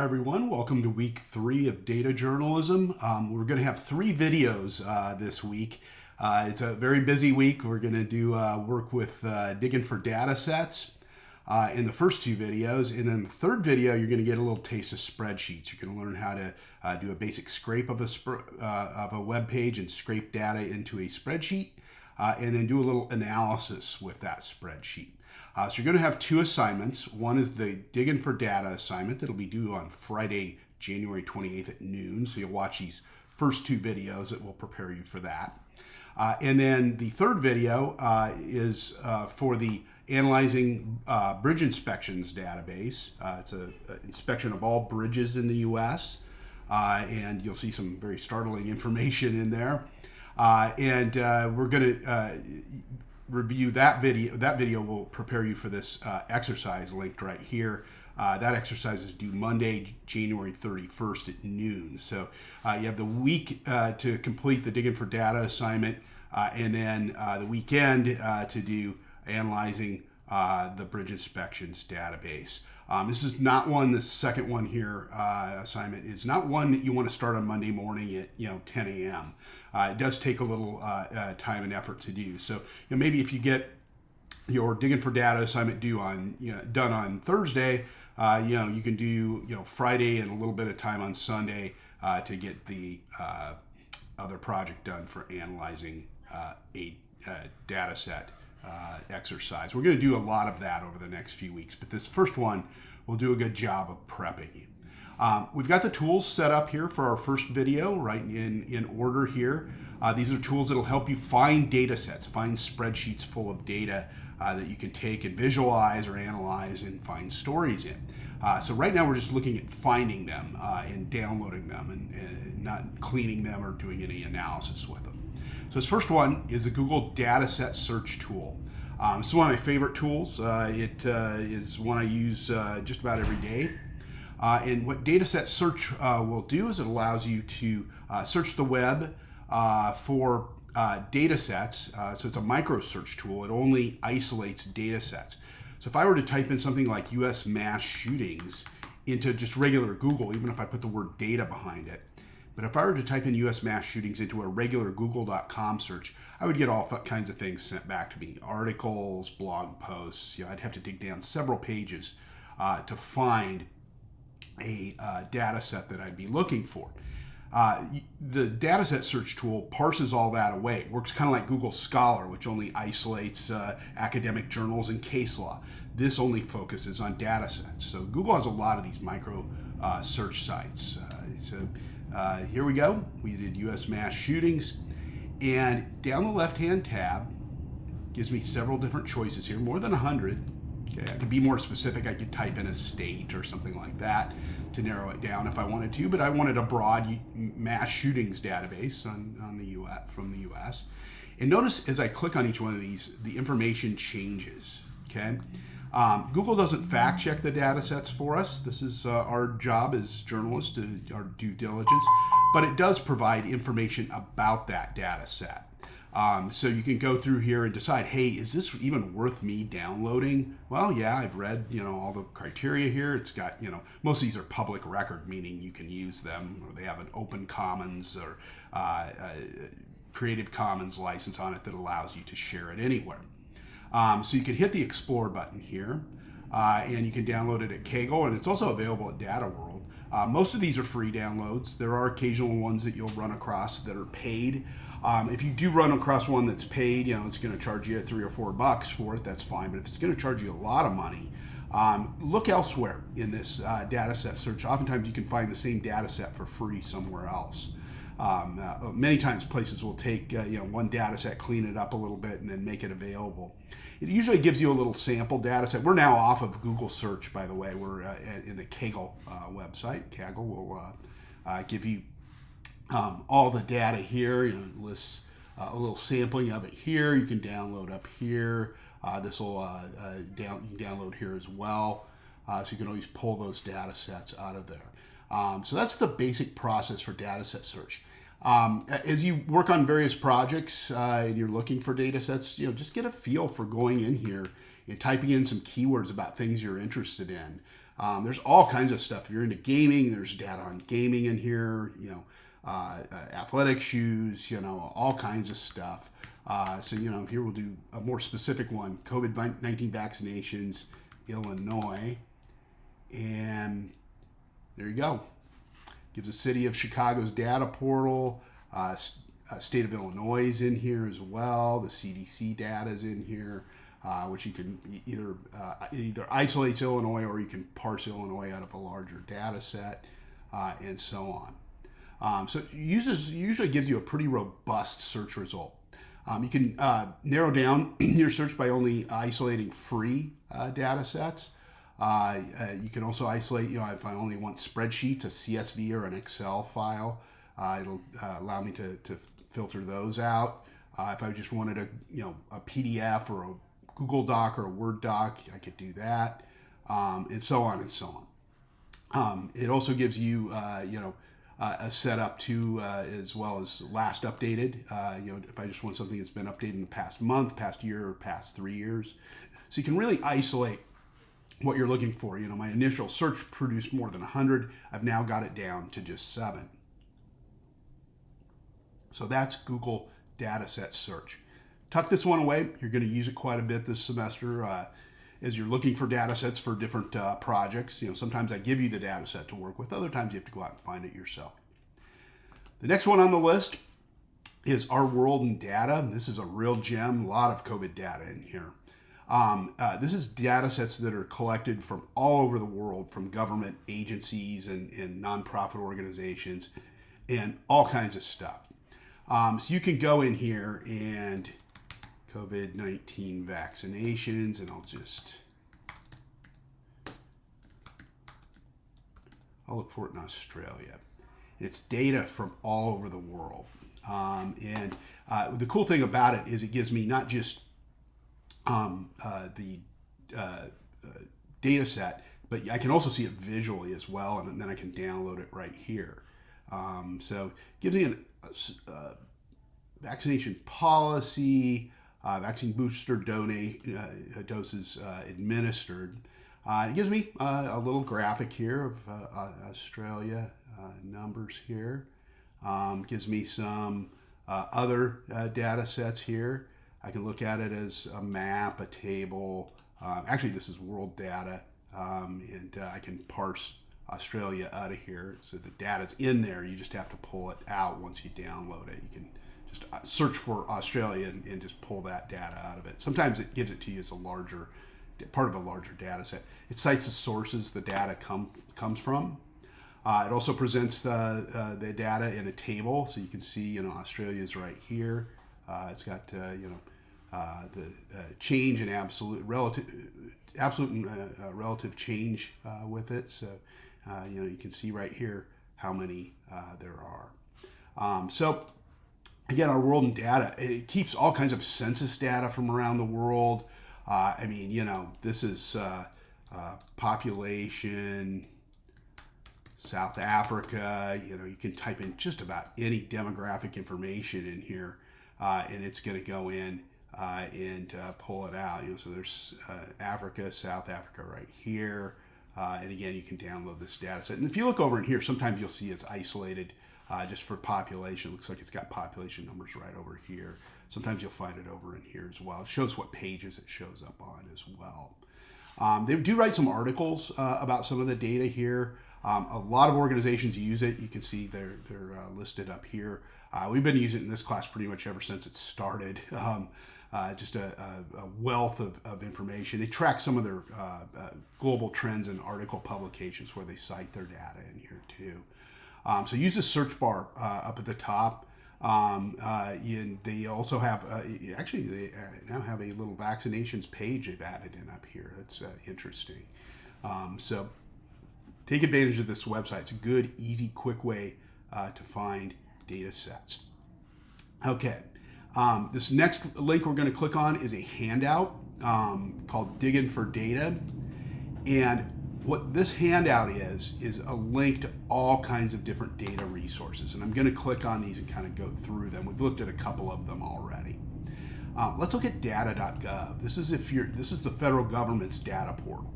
Everyone, welcome to week 3 of data journalism. We're going to have 3 videos this week. It's a very busy week. We're going to do work with digging for data sets in the first 2 videos. And then the third video, you're going to get a little taste of spreadsheets. You're going to learn how to do a basic scrape of a web page and scrape data into a spreadsheet, and then do a little analysis with that spreadsheet. So you're going to have 2 assignments. One is the Diggin for Data assignment that'll be due on Friday, January 28th at noon. So you'll watch these first 2 videos that will prepare you for that. And then the third video is for the Analyzing Bridge Inspections database. It's an inspection of all bridges in the U.S. And you'll see some very startling information in there. And we're going to review that video. That video will prepare you for this exercise linked right here. That exercise is due Monday, January 31st at noon. So you have the week to complete the Digging for Data assignment, and then the weekend to do Analyzing the Bridge Inspections database. This is not one, the second one here, assignment is not one that you want to start on Monday morning at 10 a.m. It does take a little time and effort to do. So maybe if you get your Digging for Data assignment due on done on Thursday, you can do Friday and a little bit of time on Sunday to get the other project done for analyzing a data set exercise. We're going to do a lot of that over the next few weeks, but this first one will do a good job of prepping you. We've got the tools set up here for our first video, right in order here. These are tools that will help you find data sets, find spreadsheets full of data that you can take and visualize or analyze and find stories in. So right now we're just looking at finding them and downloading them and not cleaning them or doing any analysis with them. So this first one is the Google Dataset Search Tool. This is one of my favorite tools. It is one I use just about every day. And what Dataset Search will do is it allows you to search the web for data sets. So it's a micro search tool. It only isolates data sets. So if I were to type in something like U.S. mass shootings into just regular Google, even if I put the word data behind it, but if I were to type in U.S. mass shootings into a regular google.com search, I would get all kinds of things sent back to me. Articles, blog posts. I'd have to dig down several pages to find a data set that I'd be looking for. The dataset search tool parses all that away. It works kind of like Google Scholar, which only isolates academic journals and case law. This only focuses on data sets. So Google has a lot of these micro search sites. Here we go. We did U.S. mass shootings. And down the left-hand tab gives me several different choices here, more than 100. Okay, I could be more specific. I could type in a state or something like that to narrow it down if I wanted to, but I wanted a broad mass shootings database on the US, from the US. And notice as I click on each one of these, the information changes. Okay, Google doesn't fact check the data sets for us. This is our job as journalists, our due diligence, but it does provide information about that data set. So you can go through here and decide, hey, is this even worth me downloading? Well, yeah, I've read, all the criteria here. It's got, most of these are public record, meaning you can use them, or they have an open commons or Creative Commons license on it that allows you to share it anywhere. So you can hit the Explore button here, and you can download it at Kaggle, and it's also available at Data World. Most of these are free downloads. There are occasional ones that you'll run across that are paid. If you do run across one that's paid, it's going to charge you $3 or $4 for it. That's fine. But if it's going to charge you a lot of money, look elsewhere in this data set search. Oftentimes you can find the same data set for free somewhere else. Many times places will take one data set, clean it up a little bit, and then make it available. It usually gives you a little sample data set. We're now off of Google search, by the way. We're in the Kaggle website. Kaggle will give you all the data here. It lists a little sampling of it here. You can download up here. This will you can download here as well. So you can always pull those data sets out of there. So that's the basic process for data set search. As you work on various projects and you're looking for data sets, just get a feel for going in here and typing in some keywords about things you're interested in. There's all kinds of stuff. If you're into gaming, there's data on gaming in here, athletic shoes, all kinds of stuff. So, here we'll do a more specific one, COVID-19 vaccinations, Illinois. And there you go. Gives the city of Chicago's data portal. State of Illinois is in here as well. The CDC data is in here, which you can either isolates Illinois or you can parse Illinois out of a larger data set, and so on. So it usually gives you a pretty robust search result. You can narrow down your search by only isolating free data sets. You can also isolate, if I only want spreadsheets, a CSV or an Excel file, it'll allow me to filter those out. If I just wanted a PDF or a Google Doc or a Word doc, I could do that, and so on and so on. It also gives you, a setup too, as well as last updated. If I just want something that's been updated in the past month, past year, or past 3 years. So you can really isolate what you're looking for. My initial search produced more than 100. I've now got it down to just 7. So that's Google Dataset Search. Tuck this one away. You're going to use it quite a bit this semester as you're looking for data sets for different projects. Sometimes I give you the data set to work with. Other times you have to go out and find it yourself. The next one on the list is Our World in Data. This is a real gem. A lot of COVID data in here. This is data sets that are collected from all over the world, from government agencies and nonprofit organizations and all kinds of stuff. So you can go in here and COVID-19 vaccinations, and I'll look for it in Australia. It's data from all over the world. The cool thing about it is it gives me not just the data set, but I can also see it visually as well, and then I can download it right here. So it gives me a vaccination policy, vaccine booster doses administered. It gives me a little graphic here of Australia numbers here. Gives me some other data sets here. I can look at it as a map, a table. Actually, this is world data, and I can parse Australia out of here. So the data's in there. You just have to pull it out once you download it. You can just search for Australia and just pull that data out of it. Sometimes it gives it to you as part of a larger data set. It cites the sources the data comes from. It also presents the data in a table, so you can see, Australia's right here. It's got the change in absolute and relative change with it. So you can see right here how many there are. So again, Our World in Data, it keeps all kinds of census data from around the world. This is population, South Africa. You can type in just about any demographic information in here, and it's going to go in and pull it out. So there's Africa, South Africa right here. And again, you can download this data set. And if you look over in here, sometimes you'll see it's isolated just for population. It looks like it's got population numbers right over here. Sometimes you'll find it over in here as well. It shows what pages it shows up on as well. They do write some articles about some of the data here. A lot of organizations use it. You can see they're listed up here. We've been using it in this class pretty much ever since it started. Just a wealth of information. They track some of their global trends and article publications where they cite their data in here too. So use the search bar up at the top. And they also have, they now have a little vaccinations page they've added in up here. That's interesting. So take advantage of this website. It's a good, easy, quick way to find data sets. Okay. This next link we're going to click on is a handout called Diggin for Data. And what this handout is a link to all kinds of different data resources. And I'm going to click on these and kind of go through them. We've looked at a couple of them already. Let's look at data.gov. This is the federal government's data portal.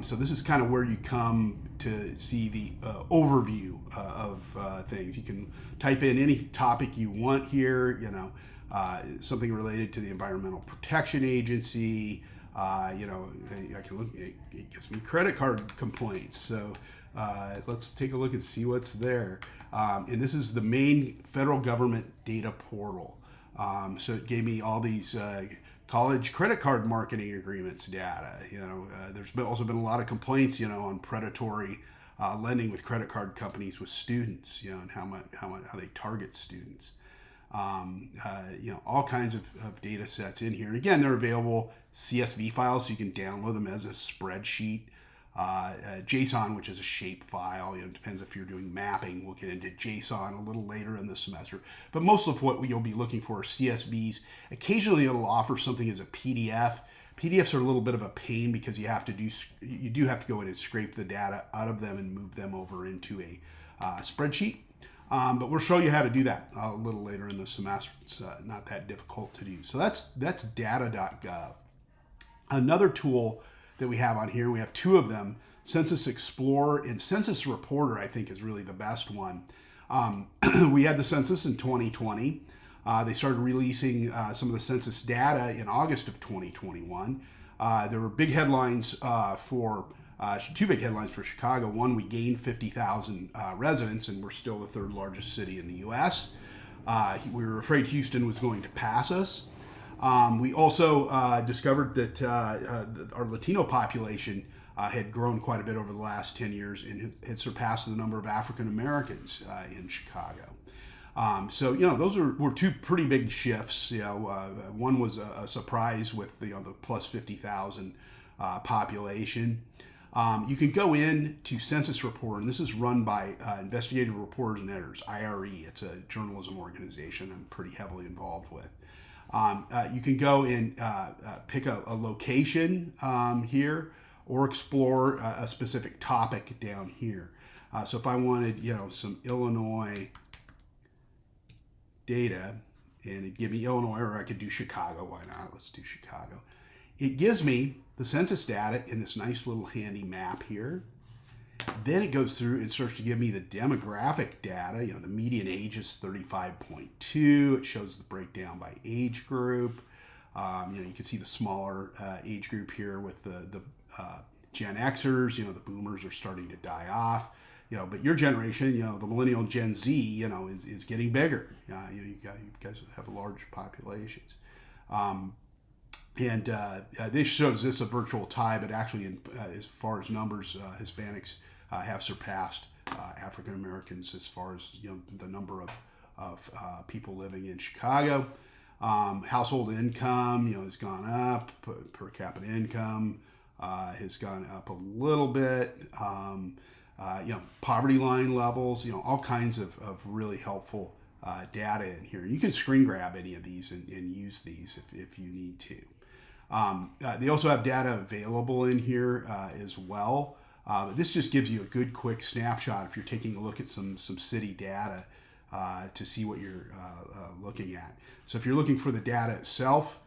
So this is kind of where you come to see the overview of things. You can type in any topic you want here, something related to the Environmental Protection Agency. I can look, it gives me credit card complaints. So let's take a look and see what's there. And this is the main federal government data portal. So it gave me all these college credit card marketing agreements data. There's also been a lot of complaints, on predatory lending with credit card companies with students, and how they target students. All kinds of data sets in here. And again, they're available CSV files, so you can download them as a spreadsheet. JSON, which is a shape file. It depends if you're doing mapping. We'll get into JSON a little later in the semester. But most of what you'll be looking for are CSVs. Occasionally, it'll offer something as a PDF. PDFs are a little bit of a pain because you do have to go in and scrape the data out of them and move them over into a spreadsheet. But we'll show you how to do that a little later in the semester. It's not that difficult to do. So that's data.gov. Another tool that we have on here, we have two of them, Census Explorer and Census Reporter, I think is really the best one. We had the census in 2020. They started releasing some of the census data in August of 2021. There were big headlines two big headlines for Chicago. One, we gained 50,000 residents, and we're still the third largest city in the U.S. We were afraid Houston was going to pass us. We also discovered that our Latino population had grown quite a bit over the last 10 years and had surpassed the number of African Americans in Chicago. So those were two pretty big shifts. One was a surprise with the plus 50,000 population. You can go in to Census Reporter, and this is run by Investigative Reporters and Editors, IRE. It's a journalism organization I'm pretty heavily involved with. You can go and pick a location here, or explore a specific topic down here. So if I wanted, some Illinois data, and it'd give me Illinois, or I could do Chicago. Why not? Let's do Chicago. It gives me the census data in this nice little handy map here. Then it goes through and starts to give me the demographic data. The median age is 35.2. It shows the breakdown by age group. You can see the smaller age group here with the Gen Xers. The boomers are starting to die off. But your generation, the millennial Gen Z, is getting bigger. You guys have large populations. And this shows this a virtual tie, but actually, as far as numbers, Hispanics have surpassed African Americans as far as the number of people living in Chicago. Household income, has gone up. Per capita income has gone up a little bit. Poverty line levels, all kinds of really helpful data in here. And you can screen grab any of these and use these if you need to. They also have data available in here as well. This just gives you a good quick snapshot if you're taking a look at some city data to see what you're looking at. So if you're looking for the data itself,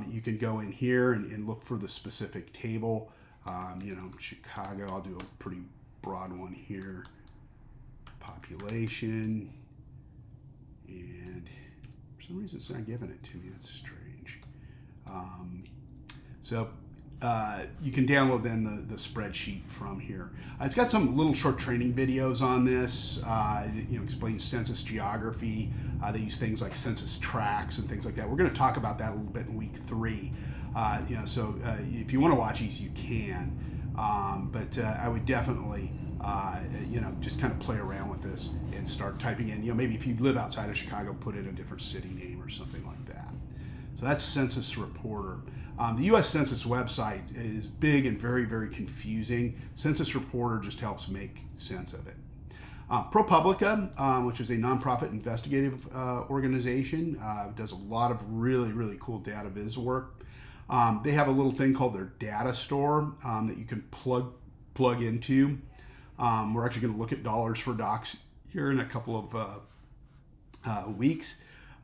you can go in here and look for the specific table. Chicago, I'll do a pretty broad one here. Population. And for some reason it's not giving it to me. That's strange. You can download then the spreadsheet from here. It's got some little short training videos on this. Explains census geography. They use things like census tracts and things like that. We're going to talk about that a little bit in week 3. So if you want to watch these, you can. But I would definitely, just kind of play around with this and start typing in. Maybe if you live outside of Chicago, put in a different city name or something like that. So that's Census Reporter. The U.S. Census website is big and very, very confusing. Census Reporter just helps make sense of it. ProPublica, which is a nonprofit investigative organization, does a lot of really, really cool data viz work. They have a little thing called their data store that you can plug into. We're actually going to look at dollars for docs here in a couple of weeks.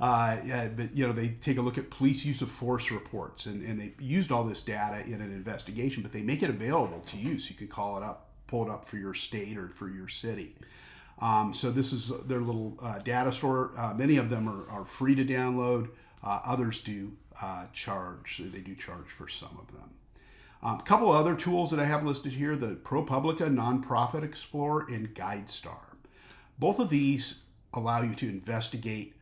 But they take a look at police use of force reports, and they used all this data in an investigation, but they make it available to you, so you can call it up, pull it up for your state or for your city. So this is their little data store. Many of them are free to download. Others do charge. So they do charge for some of them. A couple other tools that I have listed here: the ProPublica Nonprofit Explorer and GuideStar. Both of these allow you to investigate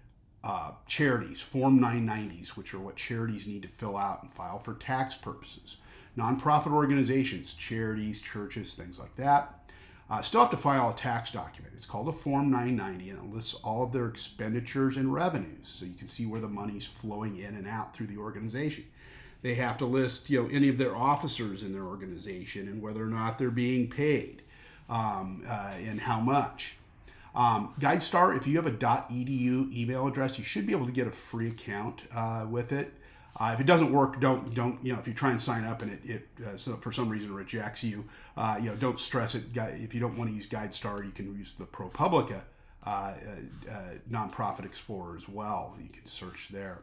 charities, Form 990s, which are what charities need to fill out and file for tax purposes. Nonprofit organizations, charities, churches, things like that, still have to file a tax document. It's called a Form 990, and it lists all of their expenditures and revenues, so you can see where the money's flowing in and out through the organization. They have to list, any of their officers in their organization and whether or not they're being paid, and how much. GuideStar, if you have a .edu email address, you should be able to get a free account with it. If it doesn't work, don't if you try and sign up and it so for some reason rejects you, don't stress it. If you don't want to use GuideStar, you can use the ProPublica Nonprofit Explorer as well. You can search there.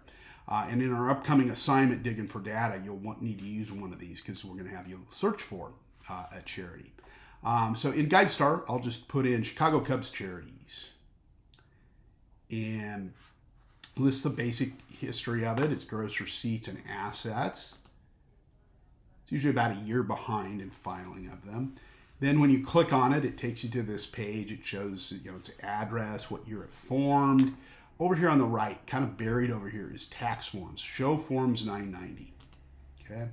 And in our upcoming assignment, Diggin for Data, you'll need to use one of these because we're going to have you search for a charity. So in GuideStar, I'll just put in Chicago Cubs charities and list the basic history of it. It's gross receipts and assets. It's usually about a year behind in filing of them. Then when you click on it, it takes you to this page. It shows its address, what year it formed. Over here on the right, kind of buried over here, is tax forms. Show Forms 990. Okay.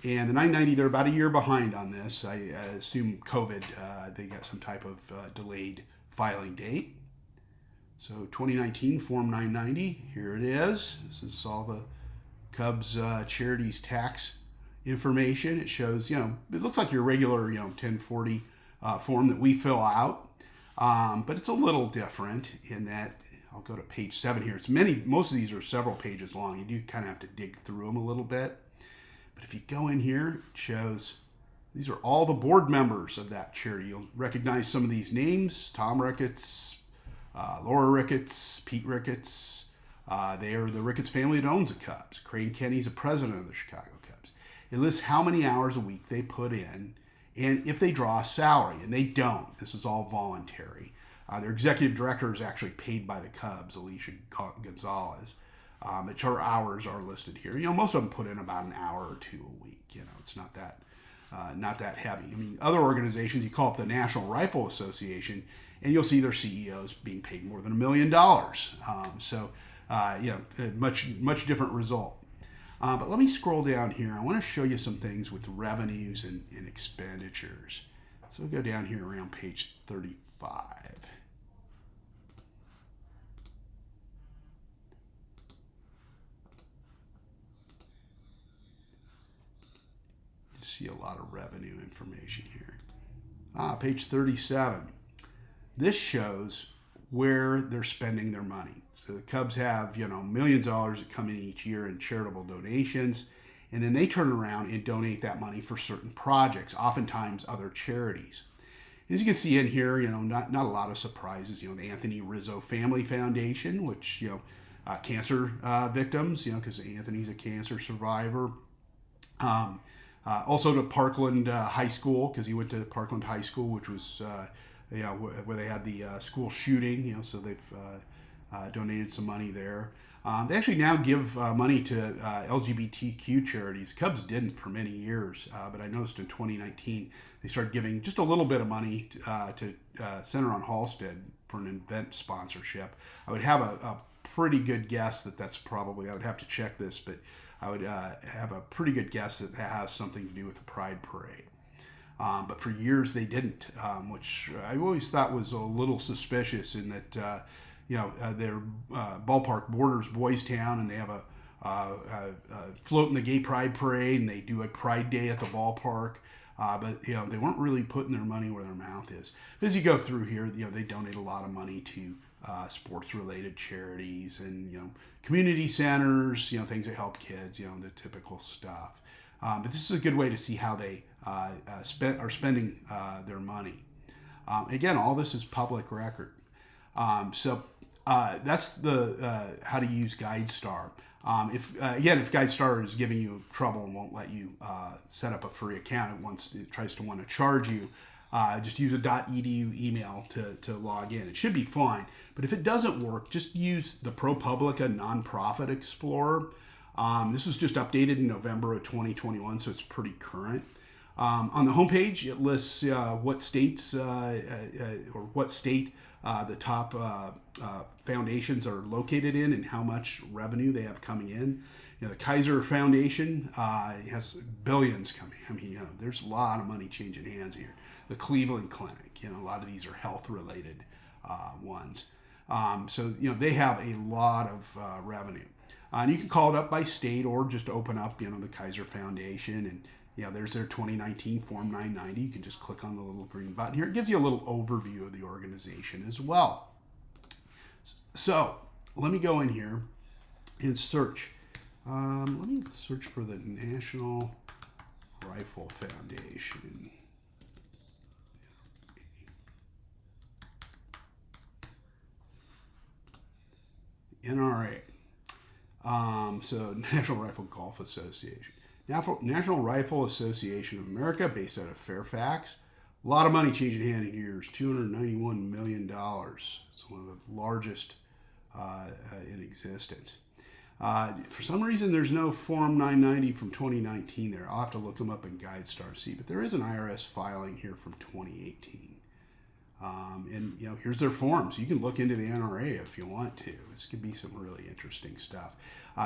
And the 990, they're about a year behind on this. I assume COVID, they got some type of delayed filing date. So 2019 Form 990, here it is. This is all the Cubs charities tax information. It shows, it looks like your regular, 1040 form that we fill out. But it's a little different in that, I'll go to page 7 here. Most of these are several pages long. You do kind of have to dig through them a little bit. But if you go in here, it shows these are all the board members of that charity. You'll recognize some of these names: Tom Ricketts, Laura Ricketts, Pete Ricketts. They are the Ricketts family that owns the Cubs. Crane Kenny's the president of the Chicago Cubs. It lists how many hours a week they put in and if they draw a salary, and they don't. This is all voluntary. Their executive director is actually paid by the Cubs, Alicia Gonzalez. But her hours are listed here. Most of them put in about an hour or two a week. It's not that heavy. I mean, other organizations, you call up the National Rifle Association, and you'll see their CEOs being paid more than $1 million. Much different result. But let me scroll down here. I want to show you some things with revenues and expenditures. So we'll go down here around page 35. See a lot of revenue information here. Page 37. This shows where they're spending their money. So the Cubs have, millions of dollars that come in each year in charitable donations, and then they turn around and donate that money for certain projects, oftentimes other charities. As you can see in here, not a lot of surprises. The Anthony Rizzo Family Foundation, which, cancer victims, because Anthony's a cancer survivor. Also to Parkland High School, because he went to Parkland High School, which was where they had the school shooting. So they've donated some money there. They actually now give money to LGBTQ charities. Cubs didn't for many years, but I noticed in 2019 they started giving just a little bit of money to Center on Halsted for an event sponsorship. I would have a pretty good guess that's probably, I would have to check this, but I would have a pretty good guess that has something to do with the Pride Parade. But for years they didn't, which I always thought was a little suspicious in that, their ballpark borders Boys Town, and they have a float in the Gay Pride Parade, and they do a Pride Day at the ballpark. But they weren't really putting their money where their mouth is. But as you go through here, they donate a lot of money to sports-related charities and community centers, things that help kids, the typical stuff. But this is a good way to see how they are spending their money. Again, all this is public record. So That's the how to use GuideStar. If GuideStar is giving you trouble and won't let you set up a free account, it tries to want to charge you. Just use a .edu email to log in. It should be fine. But if it doesn't work, just use the ProPublica Nonprofit Explorer. This was just updated in November of 2021, so it's pretty current. On the homepage, it lists what states or what state the top foundations are located in and how much revenue they have coming in. The Kaiser Foundation has billions coming. I mean, there's a lot of money changing hands here. The Cleveland Clinic, a lot of these are health-related ones. So they have a lot of revenue. And you can call it up by state or just open up, the Kaiser Foundation, and there's their 2019 Form 990. You can just click on the little green button here. It gives you a little overview of the organization as well. So let me go in here and search. Let me search for the National Rifle Foundation. NRA. So National Rifle Golf Association. National Rifle Association of America, based out of Fairfax. A lot of money changing hand in here. It's $291 million. It's one of the largest in existence. For some reason, there's no Form 990 from 2019 there. I'll have to look them up in GuideStar see, but there is an IRS filing here from 2018. And here's their forms. You can look into the NRA if you want to. This could be some really interesting stuff.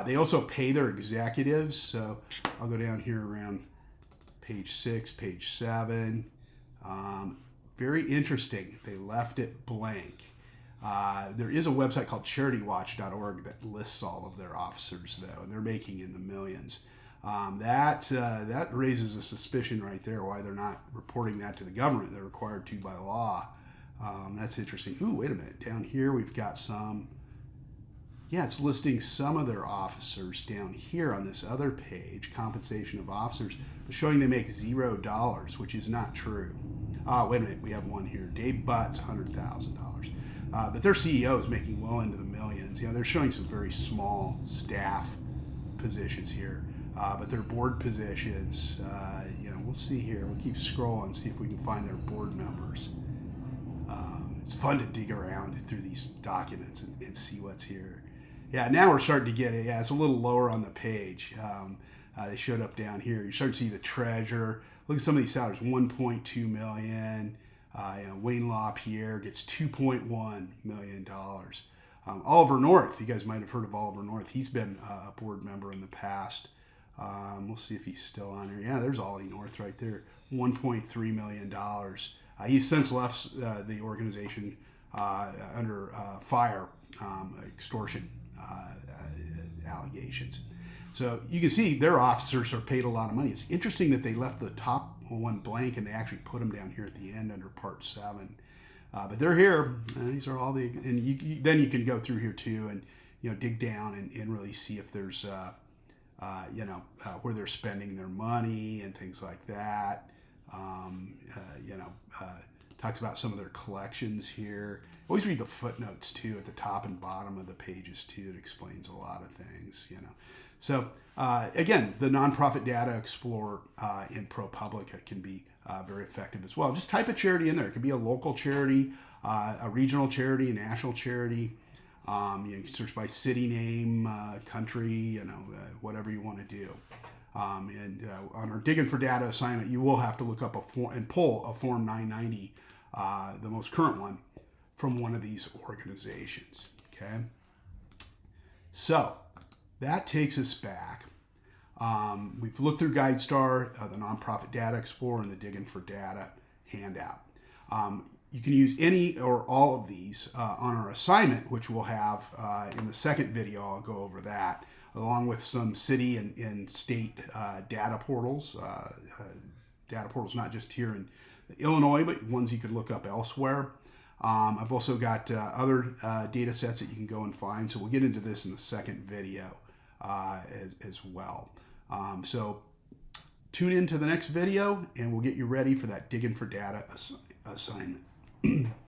They also pay their executives. So I'll go down here around page 6, page 7. Very interesting. They left it blank. There is a website called CharityWatch.org that lists all of their officers, though, and they're making in the millions. That raises a suspicion right there why they're not reporting that to the government. They're required to by law. That's interesting. Ooh, wait a minute. Down here we've got some. Yeah, it's listing some of their officers down here on this other page, compensation of officers, but showing they make $0, which is not true. Wait a minute. We have one here. Dave Butt's $100,000. But their CEO is making well into the millions. They're showing some very small staff positions here. But their board positions, we'll see here. We'll keep scrolling, see if we can find their board members. It's fun to dig around through these documents and see what's here. Yeah, now we're starting to get it. Yeah, it's a little lower on the page. They showed up down here. You start to see the treasurer. Look at some of these salaries, $1.2 million. Wayne LaPierre gets $2.1 million. Oliver North, you guys might have heard of Oliver North. He's been a board member in the past. We'll see if he's still on here. Yeah, there's Ollie North right there, $1.3 million. He's since left the organization under fire, extortion allegations. So you can see their officers are paid a lot of money. It's interesting that they left the top one blank and they actually put them down here at the end under Part 7. But they're here. These are all the, and then you can go through here too and dig down and really see if there's where they're spending their money and things like that. Talks about some of their collections here. Always read the footnotes too at the top and bottom of the pages too. It explains a lot of things. So again, the Nonprofit Data Explorer in ProPublica can be very effective as well. Just type a charity in there. It could be a local charity, a regional charity, a national charity. You can search by city name, country, whatever you want to do. And on our Diggin for Data assignment, you will have to look up a form and pull a Form 990, the most current one, from one of these organizations. Okay. So that takes us back. We've looked through GuideStar, the Nonprofit Data Explorer, and the Diggin for Data handout. You can use any or all of these on our assignment, which we'll have in the second video. I'll go over that, along with some city and state data portals. Data portals not just here in Illinois, but ones you could look up elsewhere. I've also got other data sets that you can go and find. So we'll get into this in the second video as well. So tune in to the next video and we'll get you ready for that Diggin for Data assignment.